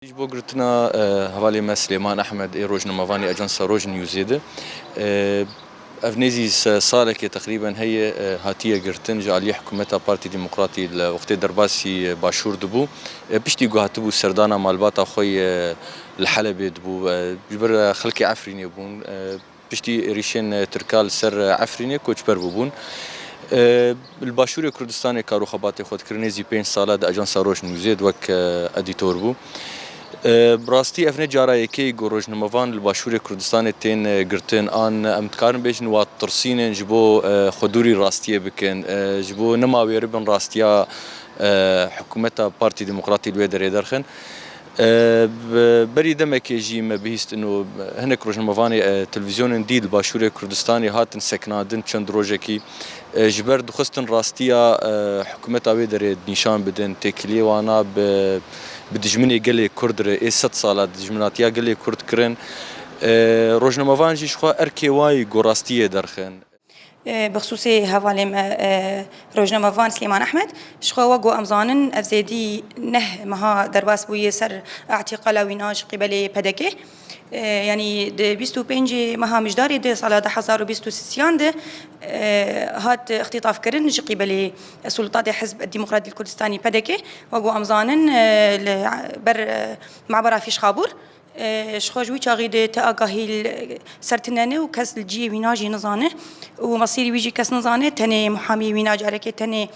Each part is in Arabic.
بۆ گرتنا هەواڵی مە سلێمان ئەحمەد ئێ ڕۆژنەمەوانی ئەجەنسە ڕۆژ نیوزێدە ئەڤنێزی ساڵێکی تقریبا هەیە هاتیە گرتن ji aliyê hikûmeta Partî Demokratî li wextê derbasî başûr dibû piştî ku hatibû serdana malbata xwe li Helebê dibû ji ber xelkê Efrînê bûn piştî êrişên Tirka li ser Efrînê koçber bûbûn li Başûrê Kurdistanê karûxebatê xwe dikir nêzî 5 sala di Ajansa Roj Newsê wek edîtor bû. براستی افنه جارایی که گروژنموان لباشوری کردستان تین گرتن آن امتکارن بیشن و ترسینن جبو خدوری راستیه بکن جبو نماویری بن راستیا حکومت پارتی دموکراتی لوی دری درخن بری دمه که جیم بهیست انو هنک روژنموانی تلویزیون دید لباشوری کردستانی هاتن سکنادن چند روزه کی جبر دخستن راستیا حکومت آوی دری نشان بدن تکلیه وانا بدجمنی گلی کرد ر 100 ساله دجمناتیا گلی کرد کرن روزنامه‌وان جیش خو ارکیوای گوراستیه درخن بخصوص هوالم روزنامه‌وان سليمان أحمد شخوا جو أمزانن أفزيدي نه مها درباس بوي سر اعتقال ويناش قبل بدكه يعني د 25 مها مجداري د سال 2026 ده هات اختطاف كرن قبل سلطات حزب الديمقراطي الكردستاني بدكه وجو أمزانن بر معبر فيش خابور شخوجوي تاغيد تاغاهي سرتنانه وكاس الجي ويناجي نزانه ومصيري ويجي كاس نزانه تاني محامي ويناج حركه تاني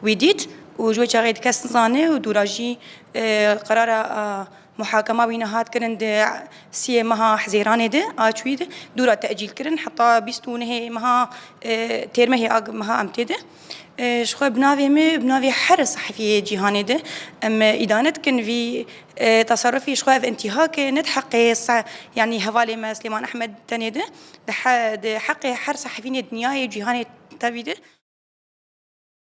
ويديت وجوي تاغيد كاس نزانه ودوراجي قرار محاكمه وينهات كرن سي مها حزيرانه ده اچويد دورا تاجيل كرن حتى بيستونه مها تيرمه مها امتده شخو بناوي حر صحفي جهاني ده ام ادانت كن في تصرفي شخو في انتهاك نتحق يعني هوالي ما سليمان احمد تاني ده حق حر صحفيين الدنيا جهاني تبيده